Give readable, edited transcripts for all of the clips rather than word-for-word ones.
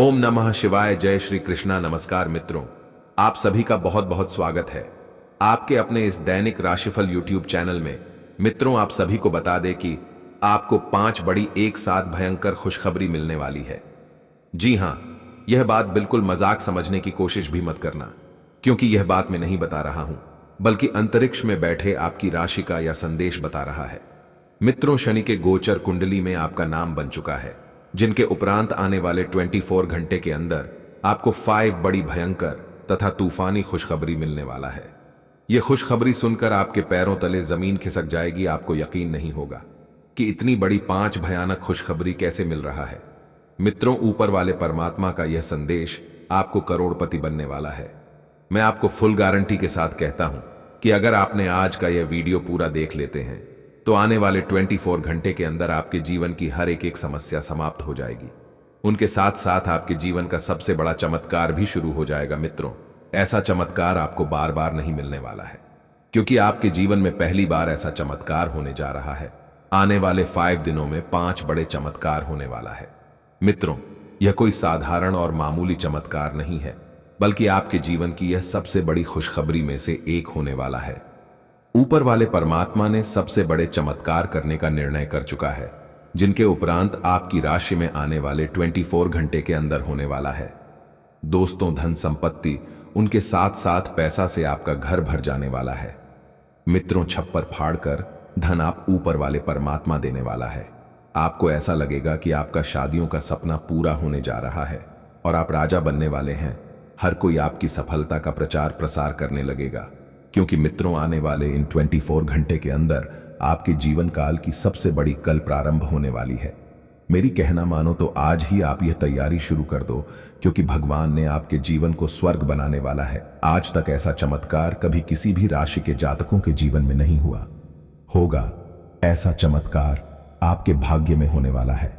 ओम नमः शिवाय। जय श्री कृष्णा। नमस्कार मित्रों, आप सभी का बहुत बहुत स्वागत है आपके अपने इस दैनिक राशिफल यूट्यूब चैनल में। मित्रों, आप सभी को बता दें कि आपको 5 बड़ी एक साथ भयंकर खुशखबरी मिलने वाली है। जी हां, यह बात बिल्कुल मजाक समझने की कोशिश भी मत करना, क्योंकि यह बात मैं नहीं बता रहा हूं, बल्कि अंतरिक्ष में बैठे आपकी राशि का यह संदेश बता रहा है। मित्रों, शनि के गोचर कुंडली में आपका नाम बन चुका है, जिनके उपरांत आने वाले 24 घंटे के अंदर आपको 5 बड़ी भयंकर तथा तूफानी खुशखबरी मिलने वाला है। यह खुशखबरी सुनकर आपके पैरों तले जमीन खिसक जाएगी। आपको यकीन नहीं होगा कि इतनी बड़ी 5 भयानक खुशखबरी कैसे मिल रहा है। मित्रों, ऊपर वाले परमात्मा का यह संदेश आपको करोड़पति बनने वाला है। मैं आपको फुल गारंटी के साथ कहता हूं कि अगर आपने आज का यह वीडियो पूरा देख लेते हैं तो आने वाले 24 घंटे के अंदर आपके जीवन की हर एक समस्या समाप्त हो जाएगी। उनके साथ साथ आपके जीवन का सबसे बड़ा चमत्कार भी शुरू हो जाएगा। मित्रों, ऐसा चमत्कार आपको बार बार नहीं मिलने वाला है, क्योंकि आपके जीवन में पहली बार ऐसा चमत्कार होने जा रहा है। आने वाले 5 दिनों में 5 बड़े चमत्कार होने वाला है। मित्रों, यह कोई साधारण और मामूली चमत्कार नहीं है, बल्कि आपके जीवन की यह सबसे बड़ी खुशखबरी में से एक होने वाला है। ऊपर वाले परमात्मा ने सबसे बड़े चमत्कार करने का निर्णय कर चुका है, जिनके उपरांत आपकी राशि में आने वाले 24 घंटे के अंदर होने वाला है। दोस्तों, धन संपत्ति, उनके साथ साथ पैसा से आपका घर भर जाने वाला है। मित्रों, छप्पर फाड़कर धन आप ऊपर वाले परमात्मा देने वाला है। आपको ऐसा लगेगा कि आपका शादियों का सपना पूरा होने जा रहा है और आप राजा बनने वाले हैं। हर कोई आपकी सफलता का प्रचार प्रसार करने लगेगा, क्योंकि मित्रों, आने वाले इन 24 घंटे के अंदर आपके जीवन काल की सबसे बड़ी कल प्रारंभ होने वाली है। मेरी कहना मानो तो आज ही आप यह तैयारी शुरू कर दो, क्योंकि भगवान ने आपके जीवन को स्वर्ग बनाने वाला है। आज तक ऐसा चमत्कार कभी किसी भी राशि के जातकों के जीवन में नहीं हुआ होगा। ऐसा चमत्कार आपके भाग्य में होने वाला है।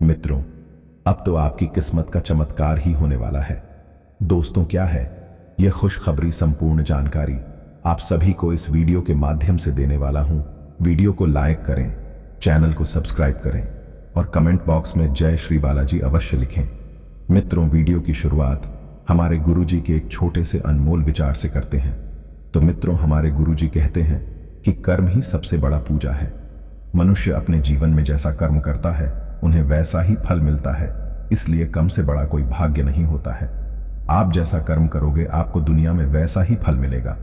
मित्रों, अब तो आपकी किस्मत का चमत्कार ही होने वाला है। दोस्तों, क्या है यह खुशखबरी? संपूर्ण जानकारी आप सभी को इस वीडियो के माध्यम से देने वाला हूं। वीडियो को लाइक करें, चैनल को सब्सक्राइब करें और कमेंट बॉक्स में जय श्री बालाजी अवश्य लिखें। मित्रों, वीडियो की शुरुआत हमारे गुरुजी के एक छोटे से अनमोल विचार से करते हैं। तो मित्रों, हमारे गुरुजी कहते हैं कि कर्म ही सबसे बड़ा पूजा है। मनुष्य अपने जीवन में जैसा कर्म करता है उन्हें वैसा ही फल मिलता है, इसलिए कम से बड़ा कोई भाग्य नहीं होता है। आप जैसा कर्म करोगे आपको दुनिया में वैसा ही फल मिलेगा।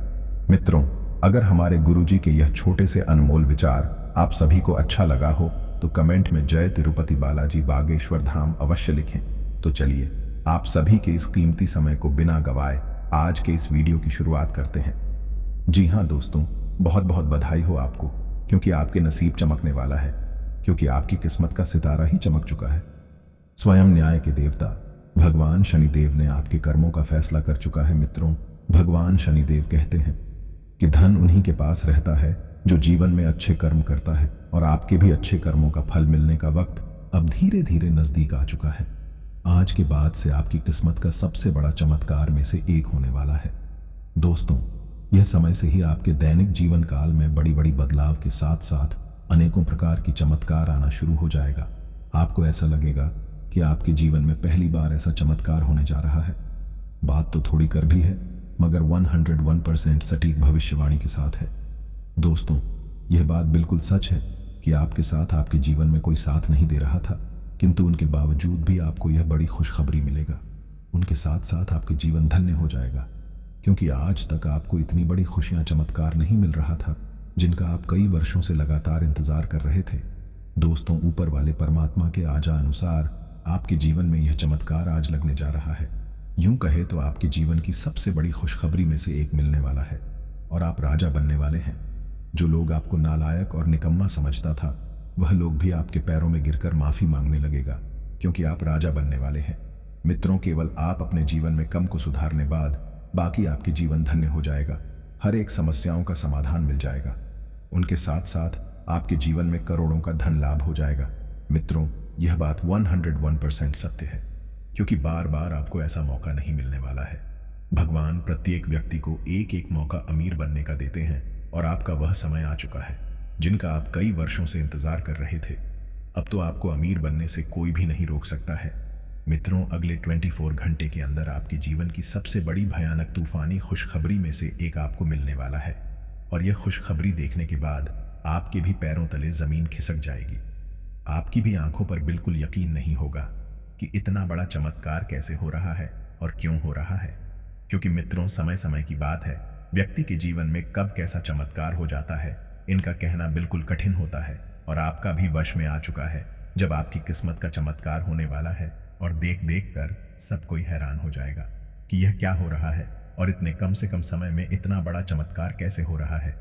मित्रों, अगर हमारे गुरुजी के यह छोटे से अनमोल विचार आप सभी को अच्छा लगा हो तो कमेंट में जय तिरुपति बालाजी बागेश्वर धाम अवश्य लिखें। तो चलिए, आप सभी के इस कीमती समय को बिना गवाए आज के इस वीडियो की शुरुआत करते हैं। जी हां दोस्तों, बहुत बहुत बधाई हो आपको, क्योंकि आपके नसीब चमकने वाला है, क्योंकि आपकी किस्मत का सितारा ही चमक चुका है। स्वयं न्याय के देवता भगवान शनिदेव ने आपके कर्मों का फैसला कर चुका है। मित्रों, भगवान शनिदेव कहते हैं कि धन उन्हीं के पास रहता है जो जीवन में अच्छे कर्म करता है, और आपके भी अच्छे कर्मों का फल मिलने का वक्त अब धीरे धीरे नजदीक आ चुका है। आज के बाद से आपकी किस्मत का सबसे बड़ा चमत्कार में से एक होने वाला है। दोस्तों, यह समय से ही आपके दैनिक जीवन काल में बड़ी बड़ी बदलाव के साथ साथ अनेकों प्रकार की चमत्कार आना शुरू हो जाएगा। आपको ऐसा लगेगा कि आपके जीवन में पहली बार ऐसा चमत्कार होने जा रहा है। बात तो थोड़ी कर भी है, मगर 101% सटीक भविष्यवाणी के साथ है। दोस्तों, यह बात बिल्कुल सच है कि आपके साथ आपके जीवन में कोई साथ नहीं दे रहा था, किंतु उनके बावजूद भी आपको यह बड़ी खुशखबरी मिलेगा। उनके साथ साथ आपके जीवन धन्य हो जाएगा, क्योंकि आज तक आपको इतनी बड़ी खुशियां चमत्कार नहीं मिल रहा था, जिनका आप कई वर्षों से लगातार इंतजार कर रहे थे। दोस्तों, ऊपर वाले परमात्मा के आजा अनुसार आपके जीवन में यह चमत्कार आज लगने जा रहा है। यूं कहे तो आपके जीवन की सबसे बड़ी खुशखबरी में से एक मिलने वाला है, और आप राजा बनने वाले हैं। जो लोग आपको नालायक और निकम्मा समझता था, वह लोग भी आपके पैरों में गिरकर माफी मांगने लगेगा, क्योंकि आप राजा बनने वाले हैं। मित्रों, केवल आप अपने जीवन में कम को सुधारने बाद बाकी आपके जीवन धन्य हो जाएगा। हर एक समस्याओं का समाधान मिल जाएगा। उनके साथ साथ आपके जीवन में करोड़ों का धन लाभ हो जाएगा। मित्रों, यह बात 101% सत्य है, क्योंकि बार बार आपको ऐसा मौका नहीं मिलने वाला है। भगवान प्रत्येक व्यक्ति को एक एक मौका अमीर बनने का देते हैं, और आपका वह समय आ चुका है जिनका आप कई वर्षों से इंतजार कर रहे थे। अब तो आपको अमीर बनने से कोई भी नहीं रोक सकता है। मित्रों, अगले 24 घंटे के अंदर आपके जीवन की सबसे बड़ी भयानक तूफानी खुशखबरी में से एक आपको मिलने वाला है। और यह खुशखबरी देखने के बाद आपके भी पैरों तले जमीन खिसक जाएगी। आपकी भी आंखों पर बिल्कुल यकीन नहीं होगा कि इतना बड़ा चमत्कार कैसे हो रहा है और क्यों हो रहा है। क्योंकि मित्रों, समय समय की बात है, व्यक्ति के जीवन में कब कैसा चमत्कार हो जाता है इनका कहना बिल्कुल कठिन होता है। और आपका भी वश में आ चुका है जब आपकी किस्मत का चमत्कार होने वाला है और देख देख कर सब कोई हैरान हो जाएगा कि यह क्या हो रहा है और इतने कम से कम समय में इतना बड़ा चमत्कार कैसे हो रहा है।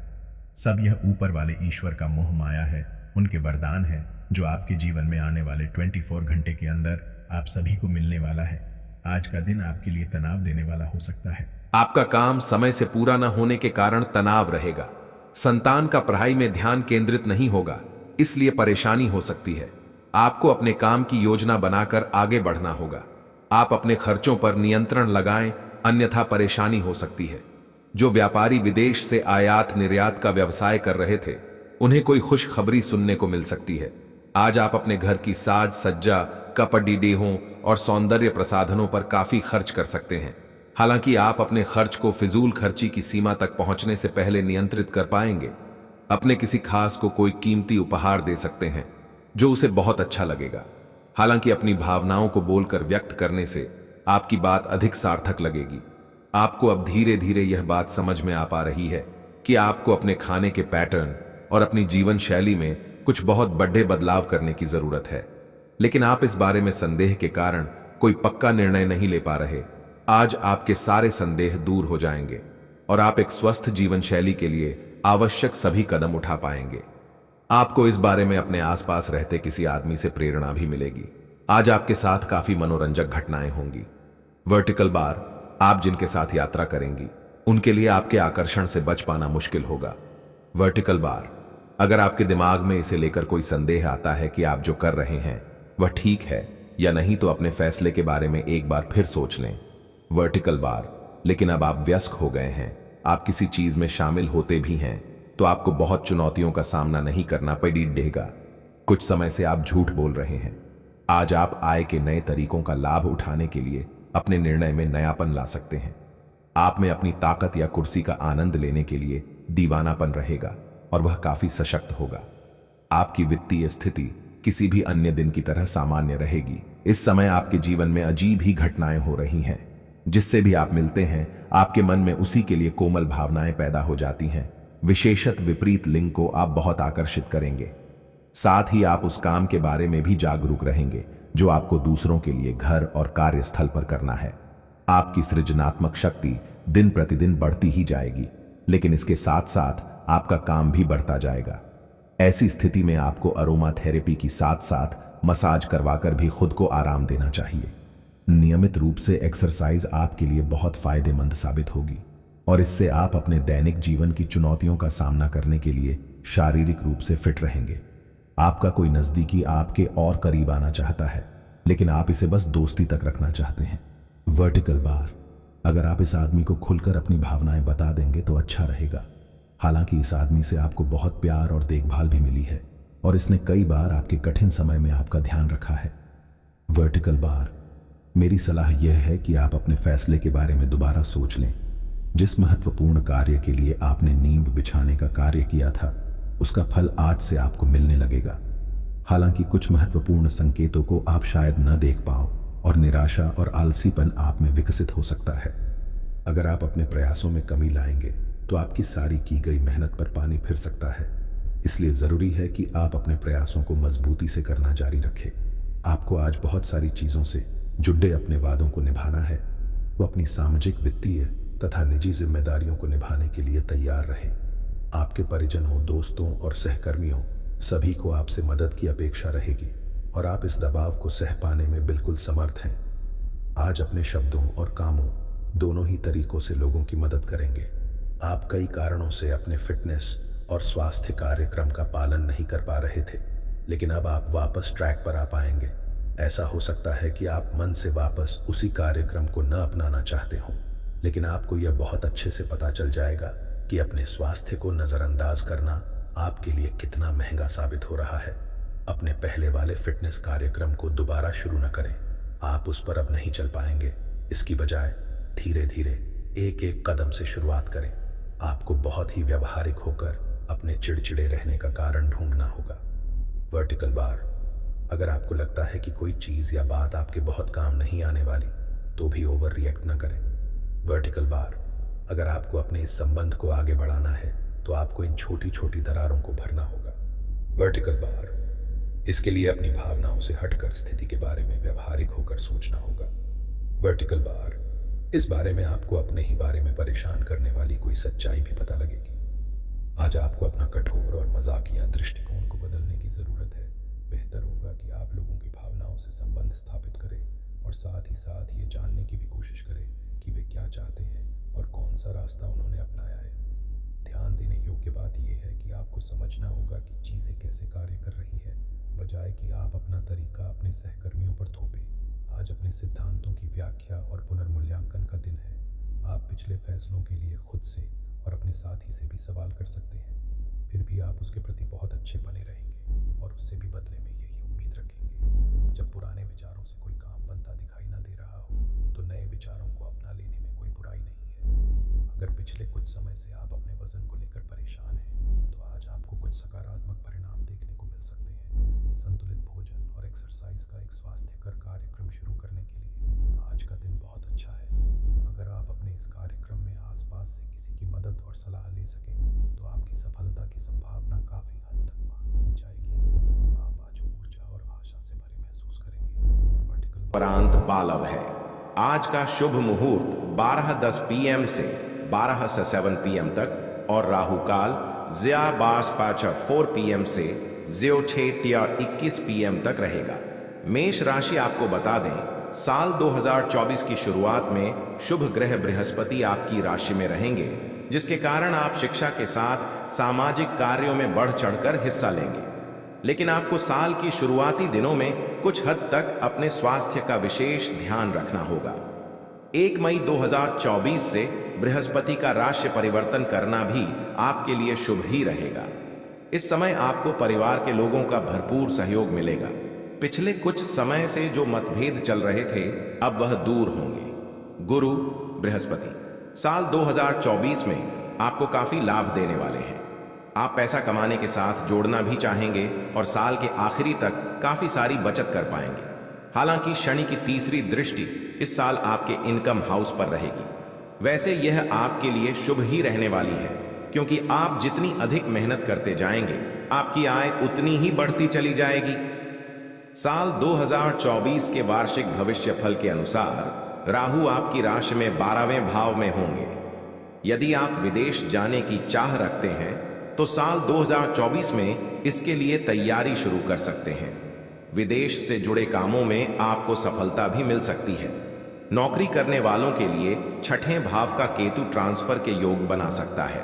सब यह ऊपर वाले ईश्वर का मोह माया है, उनके वरदान है जो आपके जीवन में आने वाले 24 घंटे के अंदर आप सभी को मिलने वाला है। आज का दिन आपके लिए तनाव देने वाला हो सकता है। आपका काम समय से पूरा न होने के कारण तनाव रहेगा। संतान का पढ़ाई में ध्यान केंद्रित नहीं होगा, इसलिए परेशानी हो सकती है। आपको अपने काम की योजना बनाकर आगे बढ़ना होगा। आप अपने खर्चों पर नियंत्रण लगाएं, अन्यथा परेशानी हो सकती है। जो व्यापारी विदेश से आयात निर्यात का व्यवसाय कर रहे थे, उन्हें कोई खुशखबरी सुनने को मिल सकती है। आज आप अपने घर की साज सज्जा, कपड़ी डेहों और सौंदर्य प्रसाधनों पर काफी खर्च कर सकते हैं। हालांकि आप अपने खर्च को फिजूल खर्ची की सीमा तक पहुंचने से पहले नियंत्रित कर पाएंगे। अपने किसी खास को कोई कीमती उपहार दे सकते हैं जो उसे बहुत अच्छा लगेगा। हालांकि अपनी भावनाओं को बोलकर व्यक्त करने से आपकी बात अधिक सार्थक लगेगी। आपको अब धीरे धीरे यह बात समझ में आ पा रही है कि आपको अपने खाने के पैटर्न और अपनी जीवन शैली में कुछ बहुत बड़े बदलाव करने की जरूरत है, लेकिन आप इस बारे में संदेह के कारण कोई पक्का निर्णय नहीं ले पा रहे। आज आपके सारे संदेह दूर हो जाएंगे और आप एक स्वस्थ जीवन शैली के लिए आवश्यक सभी कदम उठा पाएंगे। आपको इस बारे में अपने आसपास रहते किसी आदमी से प्रेरणा भी मिलेगी। आज आपके साथ काफी मनोरंजक घटनाएं होंगी। वर्टिकल बार, आप जिनके साथ यात्रा करेंगी उनके लिए आपके आकर्षण से बच पाना मुश्किल होगा। वर्टिकल बार, अगर आपके दिमाग में इसे लेकर कोई संदेह आता है कि आप जो कर रहे हैं वह ठीक है या नहीं, तो अपने फैसले के बारे में एक बार फिर सोच लें। वर्टिकल बार, लेकिन अब आप वयस्क हो गए हैं, आप किसी चीज में शामिल होते भी हैं तो आपको बहुत चुनौतियों का सामना नहीं करना पड़ेगा। कुछ समय से आप झूठ बोल रहे हैं। आज आप आय के नए तरीकों का लाभ उठाने के लिए अपने निर्णय में नयापन ला सकते हैं। आप में अपनी ताकत या कुर्सी का आनंद लेने के लिए दीवानापन रहेगा और वह काफी सशक्त होगा। आपकी वित्तीय स्थिति किसी भी अन्य दिन की तरह सामान्य रहेगी। इस समय आपके जीवन में अजीब ही घटनाएं हो रही हैं। जिससे भी आप मिलते हैं आपके मन में उसी के लिए कोमल भावनाएं पैदा हो जाती हैं। विशेषत विपरीत लिंग को आप बहुत आकर्षित करेंगे। साथ ही आप उस काम के बारे में भी जागरूक रहेंगे जो आपको दूसरों के लिए घर और कार्यस्थल पर करना है। आपकी सृजनात्मक शक्ति दिन प्रतिदिन बढ़ती ही जाएगी, लेकिन इसके साथ साथ आपका काम भी बढ़ता जाएगा। ऐसी स्थिति में आपको अरोमा थेरेपी की साथ साथ मसाज करवाकर भी खुद को आराम देना चाहिए। नियमित रूप से एक्सरसाइज आपके लिए बहुत फायदेमंद साबित होगी और इससे आप अपने दैनिक जीवन की चुनौतियों का सामना करने के लिए शारीरिक रूप से फिट रहेंगे। आपका कोई नजदीकी आपके और करीब आना चाहता है, लेकिन आप इसे बस दोस्ती तक रखना चाहते हैं। वर्टिकल बार, अगर आप इस आदमी को खुलकर अपनी भावनाएं बता देंगे तो अच्छा रहेगा। हालांकि इस आदमी से आपको बहुत प्यार और देखभाल भी मिली है और इसने कई बार आपके कठिन समय में आपका ध्यान रखा है। वर्टिकल बार, मेरी सलाह यह है कि आप अपने फैसले के बारे में दोबारा सोच लें। जिस महत्वपूर्ण कार्य के लिए आपने नींव बिछाने का कार्य किया था, उसका फल आज से आपको मिलने लगेगा। हालांकि कुछ महत्वपूर्ण संकेतों को आप शायद न देख पाओ और निराशा और आलसीपन आप में विकसित हो सकता है। अगर आप अपने प्रयासों में कमी लाएंगे तो आपकी सारी की गई मेहनत पर पानी फिर सकता है। इसलिए जरूरी है कि आप अपने प्रयासों को मजबूती से करना जारी रखें। आपको आज बहुत सारी चीजों से जुड़े अपने वादों को निभाना है। वो अपनी सामाजिक, वित्तीय तथा निजी जिम्मेदारियों को निभाने के लिए तैयार रहें। आपके परिजनों, दोस्तों और सहकर्मियों सभी को आपसे मदद की अपेक्षा रहेगी और आप इस दबाव को सह पाने में बिल्कुल समर्थ हैं। आज अपने शब्दों और कामों दोनों ही तरीकों से लोगों की मदद करेंगे। आप कई कारणों से अपने फिटनेस और स्वास्थ्य कार्यक्रम का पालन नहीं कर पा रहे थे, लेकिन अब आप वापस ट्रैक पर आ पाएंगे। ऐसा हो सकता है कि आप मन से वापस उसी कार्यक्रम को न अपनाना चाहते हो, लेकिन आपको यह बहुत अच्छे से पता चल जाएगा कि अपने स्वास्थ्य को नजरअंदाज करना आपके लिए कितना महंगा साबित हो रहा है। अपने पहले वाले फिटनेस कार्यक्रम को दोबारा शुरू न करें। आप उस पर अब नहीं चल पाएंगे। इसकी बजाय धीरे धीरे एक एक कदम से शुरुआत करें। आपको बहुत ही व्यवहारिक होकर अपने चिड़चिड़े रहने का कारण ढूंढना होगा। वर्टिकल बार, अगर आपको लगता है कि कोई चीज या बात आपके बहुत काम नहीं आने वाली, तो भी ओवर रिएक्ट न करें। वर्टिकल बार, अगर आपको अपने इस संबंध को आगे बढ़ाना है तो आपको इन छोटी छोटी दरारों को भरना होगा। वर्टिकल बार, इसके लिए अपनी भावनाओं से हटकर स्थिति के बारे में व्यवहारिक होकर सोचना होगा। वर्टिकल बार, इस बारे में आपको अपने ही बारे में परेशान करने वाली कोई सच्चाई भी पता लगेगी। आज आपको अपना कठोर और मजाकिया दृष्टिकोण को बदलने की जरूरत है। बेहतर होगा कि आप लोगों की भावनाओं से संबंध स्थापित करें और साथ ही साथ ये जानने की भी कोशिश करें कि वे क्या चाहते हैं और कौन सा रास्ता उन्होंने अपनाया है। ध्यान देने योग्य बात यह है कि आपको समझना होगा कि चीज़ें कैसे कार्य कर रही है, बजाय कि आप अपना तरीका अपने सहकर्मियों पर थोपें। आज अपने सिद्धांतों की व्याख्या और पुनर्मूल्यांकन का दिन है। आप पिछले फैसलों के लिए खुद से और अपने साथी से भी सवाल कर सकते हैं, फिर भी आप उसके प्रति बहुत अच्छे बने रहेंगे और उससे भी बदले में यही उम्मीद रखेंगे। जब पुराने विचारों से कोई काम बनता दिखाई ना दे रहा हो, तो नए विचारों को अपना लेने में कोई बुराई नहीं है। अगर पिछले कुछ समय से आप अपने वजन को लेकर परेशान हैं, तो आज आपको कुछ सकारात्मक परिणाम देखने को मिल सकते हैं। संतुलित भोजन और एक्सरसाइज का एक स्वास्थ्यकर कार्यक्रम शुरू करने के लिए आज का दिन बहुत अच्छा है। अगर आप अपने इस कार्यक्रम में आसपास से किसी की मदद और सलाह ले सकें, तो आपकी सफलता की संभावना काफी हद तक बढ़ जाएगी। आप आज ऊर्जा और आशा से भरे महसूस करेंगे। वर्टिकल प्रांत बालव है। आज का शुभ मुहूर्त 12:10 PM से 12 से 7 PM तक और राहु काल 4 PM से 21 PM तक रहेगा। मेष राशि, आपको बता दें, साल 2024 की शुरुआत में शुभ ग्रह बृहस्पति आपकी राशि में रहेंगे, जिसके कारण आप शिक्षा के साथ सामाजिक कार्यों में बढ़ चढ़कर हिस्सा लेंगे। लेकिन आपको साल की शुरुआती दिनों में कुछ हद तक अपने स्वास्थ्य का विशेष ध्यान रखना होगा। 1 मई 2024 से बृहस्पति का राशि परिवर्तन करना भी आपके लिए शुभ ही रहेगा। इस समय आपको परिवार के लोगों का भरपूर सहयोग मिलेगा। पिछले कुछ समय से जो मतभेद चल रहे थे, अब वह दूर होंगे। गुरु बृहस्पति साल 2024 में आपको काफी लाभ देने वाले हैं। आप पैसा कमाने के साथ जोड़ना भी चाहेंगे और साल के आखिरी तक काफी सारी बचत कर पाएंगे। हालांकि शनि की तीसरी दृष्टि इस साल आपके इनकम हाउस पर रहेगी। वैसे यह आपके लिए शुभ ही रहने वाली है, क्योंकि आप जितनी अधिक मेहनत करते जाएंगे, आपकी आय उतनी ही बढ़ती चली जाएगी। साल 2024 के वार्षिक भविष्य फल के अनुसार राहु आपकी राशि में 12वें भाव में होंगे। यदि आप विदेश जाने की चाह रखते हैं, तो साल 2024 में इसके लिए तैयारी शुरू कर सकते हैं। विदेश से जुड़े कामों में आपको सफलता भी मिल सकती है। नौकरी करने वालों के लिए 6ठे भाव का केतु ट्रांसफर के योग बना सकता है।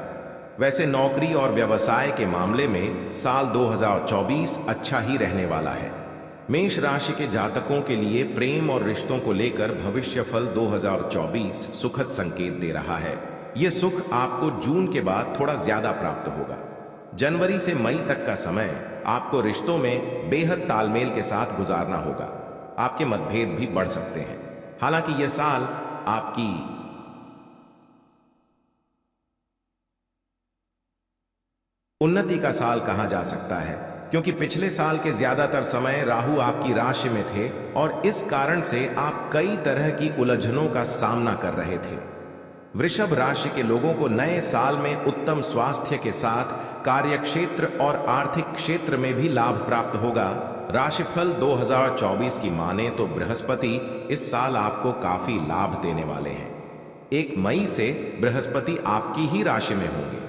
वैसे नौकरी और व्यवसाय के मामले में साल 2024 अच्छा ही रहने वाला है। मेष राशि के जातकों के लिए प्रेम और रिश्तों को लेकर भविष्य फल 2024 सुखद संकेत दे रहा है। यह सुख आपको जून के बाद थोड़ा ज्यादा प्राप्त होगा। जनवरी से मई तक का समय आपको रिश्तों में बेहद तालमेल के साथ गुजारना होगा। आपके मतभेद भी बढ़ सकते हैं। हालांकि यह साल आपकी उन्नति का साल कहा जा सकता है, क्योंकि पिछले साल के ज्यादातर समय राहु आपकी राशि में थे और इस कारण से आप कई तरह की उलझनों का सामना कर रहे थे। वृषभ राशि के लोगों को नए साल में उत्तम स्वास्थ्य के साथ कार्यक्षेत्र और आर्थिक क्षेत्र में भी लाभ प्राप्त होगा। राशिफल 2024 की माने तो बृहस्पति इस साल आपको काफी लाभ देने वाले हैं। 1 मई से बृहस्पति आपकी ही राशि में होंगे।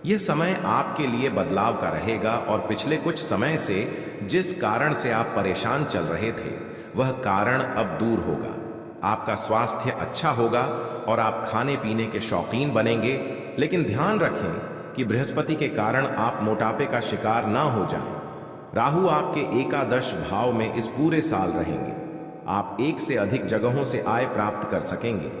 यह समय आपके लिए बदलाव का रहेगा और पिछले कुछ समय से जिस कारण से आप परेशान चल रहे थे, वह कारण अब दूर होगा। आपका स्वास्थ्य अच्छा होगा और आप खाने पीने के शौकीन बनेंगे। लेकिन ध्यान रखें कि बृहस्पति के कारण आप मोटापे का शिकार ना हो जाएं। राहु आपके एकादश भाव में इस पूरे साल रहेंगे। आप एक से अधिक जगहों से आय प्राप्त कर सकेंगे।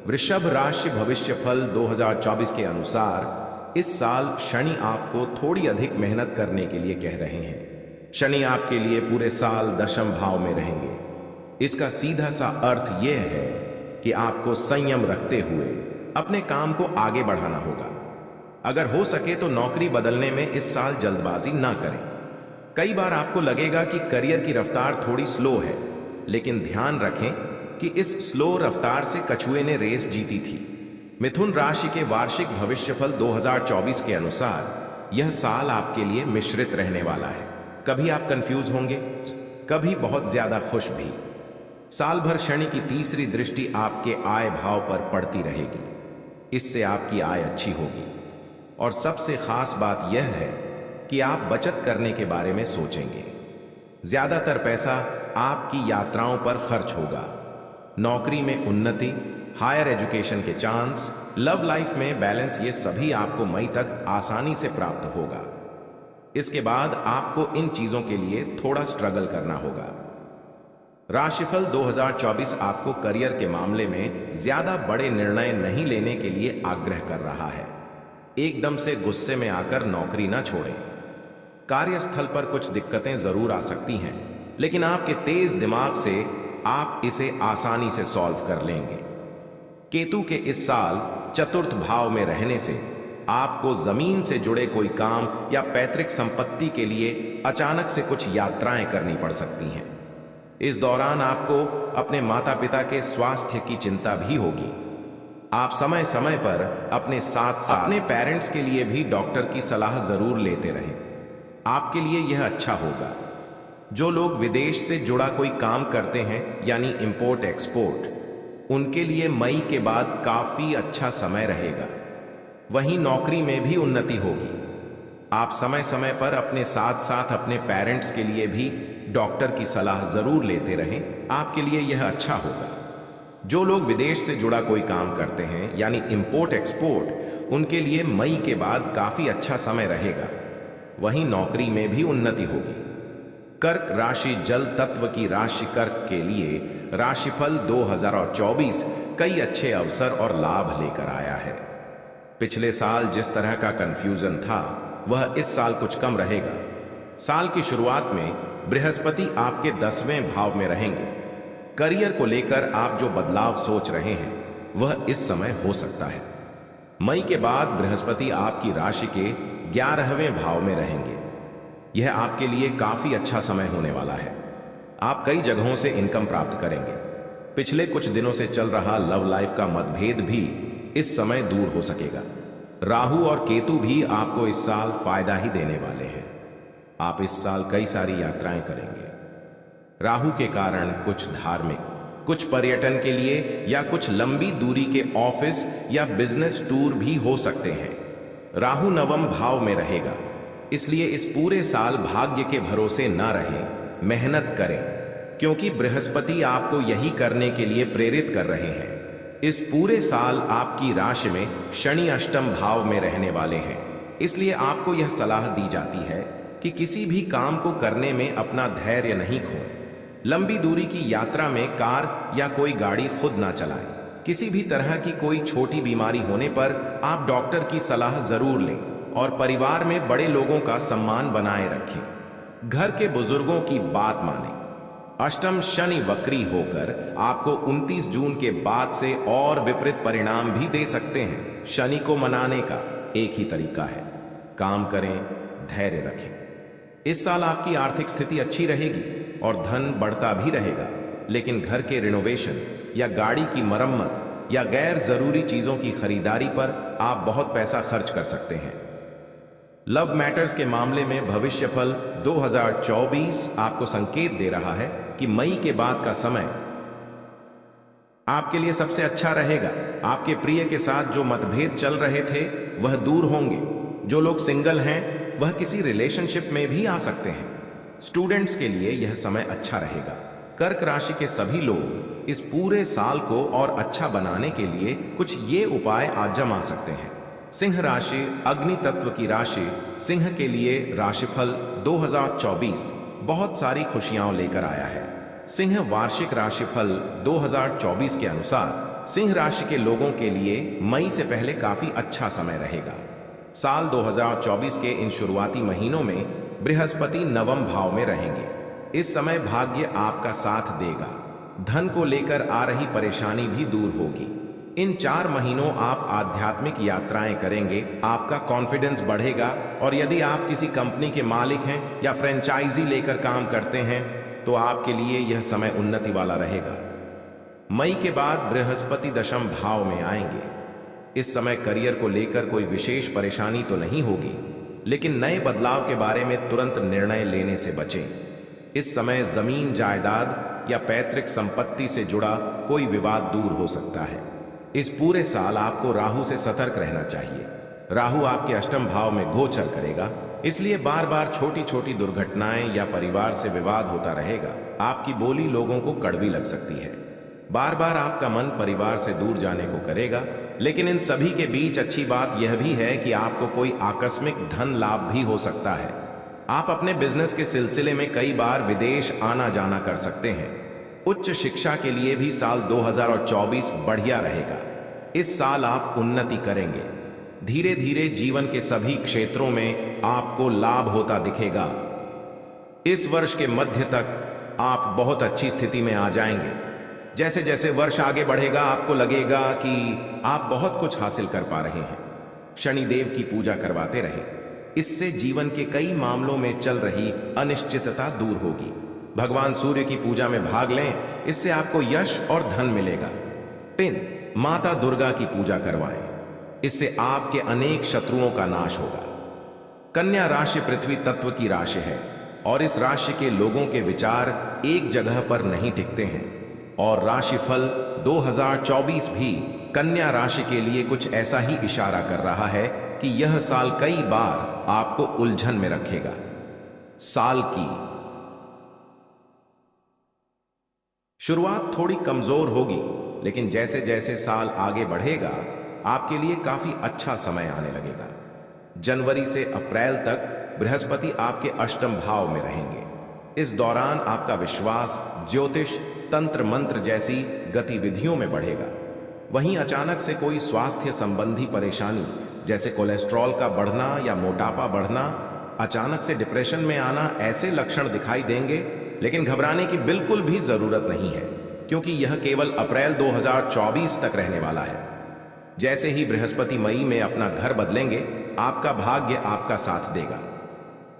वृषभ राशि भविष्य फल 2024 के अनुसार इस साल शनि आपको थोड़ी अधिक मेहनत करने के लिए कह रहे हैं। शनि आपके लिए पूरे साल दशम भाव में रहेंगे। इसका सीधा सा अर्थ यह है कि आपको संयम रखते हुए अपने काम को आगे बढ़ाना होगा। अगर हो सके तो नौकरी बदलने में इस साल जल्दबाजी ना करें। कई बार आपको लगेगा कि करियर की रफ्तार थोड़ी स्लो है, लेकिन ध्यान रखें कि इस स्लो रफ्तार से कछुए ने रेस जीती थी। मिथुन राशि के वार्षिक भविष्यफल 2024 के अनुसार यह साल आपके लिए मिश्रित रहने वाला है। कभी आप कंफ्यूज होंगे, कभी बहुत ज्यादा खुश भी। साल भर शनि की तीसरी दृष्टि आपके आय भाव पर पड़ती रहेगी। इससे आपकी आय अच्छी होगी और सबसे खास बात यह है कि आप बचत करने के बारे में सोचेंगे। ज्यादातर पैसा आपकी यात्राओं पर खर्च होगा। नौकरी में उन्नति, हायर एजुकेशन के चांस, लव लाइफ में बैलेंस, ये सभी आपको मई तक आसानी से प्राप्त होगा। इसके बाद आपको इन चीजों के लिए थोड़ा स्ट्रगल करना होगा। राशिफल 2024 आपको करियर के मामले में ज्यादा बड़े निर्णय नहीं लेने के लिए आग्रह कर रहा है। एकदम से गुस्से में आकर नौकरी ना छोड़ें। कार्यस्थल पर कुछ दिक्कतें जरूर आ सकती हैं, लेकिन आपके तेज दिमाग से आप इसे आसानी से सॉल्व कर लेंगे। केतु के इस साल चतुर्थ भाव में रहने से आपको जमीन से जुड़े कोई काम या पैतृक संपत्ति के लिए अचानक से कुछ यात्राएं करनी पड़ सकती हैं। इस दौरान आपको अपने माता पिता के स्वास्थ्य की चिंता भी होगी। आप समय समय पर अपने साथ साथ अपने पेरेंट्स के लिए भी डॉक्टर की सलाह जरूर लेते रहें। आपके लिए यह अच्छा होगा। जो लोग विदेश से जुड़ा कोई काम करते हैं यानी इंपोर्ट एक्सपोर्ट, उनके लिए मई के बाद काफी अच्छा समय रहेगा। वहीं नौकरी में भी उन्नति होगी। आप समय समय पर अपने साथ साथ अपने पेरेंट्स के लिए भी डॉक्टर की सलाह जरूर लेते रहें। आपके लिए यह अच्छा होगा। जो लोग विदेश से जुड़ा कोई काम करते हैं यानी इंपोर्ट एक्सपोर्ट, उनके लिए मई के बाद काफी अच्छा समय रहेगा। वहीं नौकरी में भी उन्नति होगी। कर्क राशि जल तत्व की राशि कर्क के लिए राशिफल 2024 कई अच्छे अवसर और लाभ लेकर आया है। पिछले साल जिस तरह का कंफ्यूजन था वह इस साल कुछ कम रहेगा। साल की शुरुआत में बृहस्पति आपके 10वें भाव में रहेंगे। करियर को लेकर आप जो बदलाव सोच रहे हैं वह इस समय हो सकता है। मई के बाद बृहस्पति आपकी राशि के 11वें भाव में रहेंगे। यह आपके लिए काफी अच्छा समय होने वाला है। आप कई जगहों से इनकम प्राप्त करेंगे। पिछले कुछ दिनों से चल रहा लव लाइफ का मतभेद भी इस समय दूर हो सकेगा। राहु और केतु भी आपको इस साल फायदा ही देने वाले हैं। आप इस साल कई सारी यात्राएं करेंगे। राहु के कारण कुछ धार्मिक, कुछ पर्यटन के लिए या कुछ लंबी दूरी के ऑफिस या बिजनेस टूर भी हो सकते हैं। राहु 9वें भाव में रहेगा, इसलिए इस पूरे साल भाग्य के भरोसे ना रहें, मेहनत करें, क्योंकि बृहस्पति आपको यही करने के लिए प्रेरित कर रहे हैं। इस पूरे साल आपकी राशि में शनि अष्टम भाव में रहने वाले हैं, इसलिए आपको यह सलाह दी जाती है कि किसी भी काम को करने में अपना धैर्य नहीं खोएं। लंबी दूरी की यात्रा में कार या कोई गाड़ी खुद ना चलाएं। किसी भी तरह की कोई छोटी बीमारी होने पर आप डॉक्टर की सलाह जरूर लें और परिवार में बड़े लोगों का सम्मान बनाए रखें। घर के बुजुर्गों की बात मानें। अष्टम शनि वक्री होकर आपको 29 जून के बाद से और विपरीत परिणाम भी दे सकते हैं। शनि को मनाने का एक ही तरीका है, काम करें, धैर्य रखें। इस साल आपकी आर्थिक स्थिति अच्छी रहेगी और धन बढ़ता भी रहेगा, लेकिन घर के रिनोवेशन या गाड़ी की मरम्मत या गैर जरूरी चीजों की खरीदारी पर आप बहुत पैसा खर्च कर सकते हैं। लव मैटर्स के मामले में भविष्यफल 2024 आपको संकेत दे रहा है कि मई के बाद का समय आपके लिए सबसे अच्छा रहेगा। आपके प्रिय के साथ जो मतभेद चल रहे थे वह दूर होंगे। जो लोग सिंगल हैं वह किसी रिलेशनशिप में भी आ सकते हैं। स्टूडेंट्स के लिए यह समय अच्छा रहेगा। कर्क राशि के सभी लोग इस पूरे साल को और अच्छा बनाने के लिए कुछ ये उपाय आजमा सकते हैं। सिंह राशि अग्नि तत्व की राशि, सिंह के लिए राशिफल 2024 बहुत सारी खुशियां लेकर आया है। सिंह वार्षिक राशिफल 2024 के अनुसार सिंह राशि के लोगों के लिए मई से पहले काफी अच्छा समय रहेगा। साल 2024 के इन शुरुआती महीनों में बृहस्पति 9वें भाव में रहेंगे। इस समय भाग्य आपका साथ देगा। धन को लेकर आ रही परेशानी भी दूर होगी। इन 4 महीनों आप आध्यात्मिक यात्राएं करेंगे, आपका कॉन्फिडेंस बढ़ेगा और यदि आप किसी कंपनी के मालिक हैं या फ्रेंचाइजी लेकर काम करते हैं तो आपके लिए यह समय उन्नति वाला रहेगा। मई के बाद बृहस्पति दशम भाव में आएंगे। इस समय करियर को लेकर कोई विशेष परेशानी तो नहीं होगी, लेकिन नए बदलाव के बारे में तुरंत निर्णय लेने से बचें। इस समय जमीन जायदाद या पैतृक संपत्ति से जुड़ा कोई विवाद दूर हो सकता है। इस पूरे साल आपको राहु से सतर्क रहना चाहिए। राहु आपके अष्टम भाव में गोचर करेगा, इसलिए बार बार छोटी छोटी दुर्घटनाएं या परिवार से विवाद होता रहेगा। आपकी बोली लोगों को कड़वी लग सकती है। बार बार आपका मन परिवार से दूर जाने को करेगा, लेकिन इन सभी के बीच अच्छी बात यह भी है कि आपको कोई आकस्मिक धन लाभ भी हो सकता है। आप अपने बिजनेस के सिलसिले में कई बार विदेश आना जाना कर सकते हैं। उच्च शिक्षा के लिए भी साल 2024 बढ़िया रहेगा। इस साल आप उन्नति करेंगे। धीरे धीरे जीवन के सभी क्षेत्रों में आपको लाभ होता दिखेगा। इस वर्ष के मध्य तक आप बहुत अच्छी स्थिति में आ जाएंगे। जैसे जैसे वर्ष आगे बढ़ेगा आपको लगेगा कि आप बहुत कुछ हासिल कर पा रहे हैं। शनिदेव की पूजा करवाते रहे, इससे जीवन के कई मामलों में चल रही अनिश्चितता दूर होगी। भगवान सूर्य की पूजा में भाग लें, इससे आपको यश और धन मिलेगा। पिन माता दुर्गा की पूजा करवाएं, इससे आपके अनेक शत्रुओं का नाश होगा। कन्या राशि पृथ्वी तत्व की राशि है और इस राशि के लोगों के विचार एक जगह पर नहीं टिकते हैं और राशिफल 2024 भी कन्या राशि के लिए कुछ ऐसा ही इशारा कर रहा है कि यह साल कई बार आपको उलझन में रखेगा। साल की शुरुआत थोड़ी कमजोर होगी, लेकिन जैसे जैसे साल आगे बढ़ेगा आपके लिए काफी अच्छा समय आने लगेगा। जनवरी से अप्रैल तक बृहस्पति आपके अष्टम भाव में रहेंगे। इस दौरान आपका विश्वास ज्योतिष, तंत्र मंत्र जैसी गतिविधियों में बढ़ेगा। वहीं अचानक से कोई स्वास्थ्य संबंधी परेशानी जैसे कोलेस्ट्रॉल का बढ़ना या मोटापा बढ़ना, अचानक से डिप्रेशन में आना, ऐसे लक्षण दिखाई देंगे। लेकिन घबराने की बिल्कुल भी जरूरत नहीं है, क्योंकि यह केवल अप्रैल 2024 तक रहने वाला है। जैसे ही बृहस्पति मई में अपना घर बदलेंगे, आपका भाग्य आपका साथ देगा।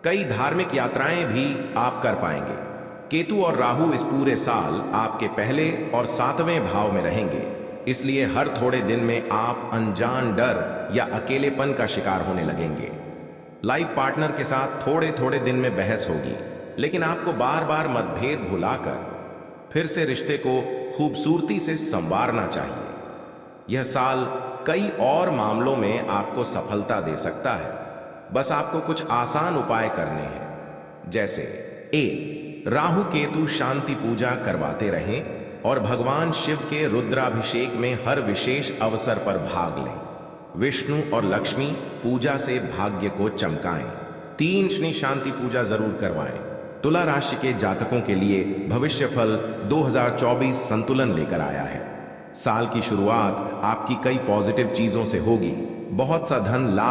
कई धार्मिक यात्राएं भी आप कर पाएंगे। केतु और राहु इस पूरे साल आपके पहले और 7वें भाव में रहेंगे, इसलिए हर थोड़े दिन में आप अनजान डर या अकेलेपन का शिकार होने लगेंगे। लाइफ पार्टनर के साथ थोड़े थोड़े दिन में बहस होगी, लेकिन आपको बार बार मतभेद भुलाकर फिर से रिश्ते को खूबसूरती से संवारना चाहिए। यह साल कई और मामलों में आपको सफलता दे सकता है। बस आपको कुछ आसान उपाय करने हैं, जैसे राहु केतु शांति पूजा करवाते रहें और भगवान शिव के रुद्राभिषेक में हर विशेष अवसर पर भाग लें। विष्णु और लक्ष्मी पूजा से भाग्य को चमकाएं। 3 शनि शांति पूजा जरूर करवाएं। तुला राशि के जातकों के लिए भविष्यफल 2024 संतुलन लेकर आया है। साल की शुरुआत आपकी कई पॉजिटिव चीजों से होगी। बहुत सा धन लाभ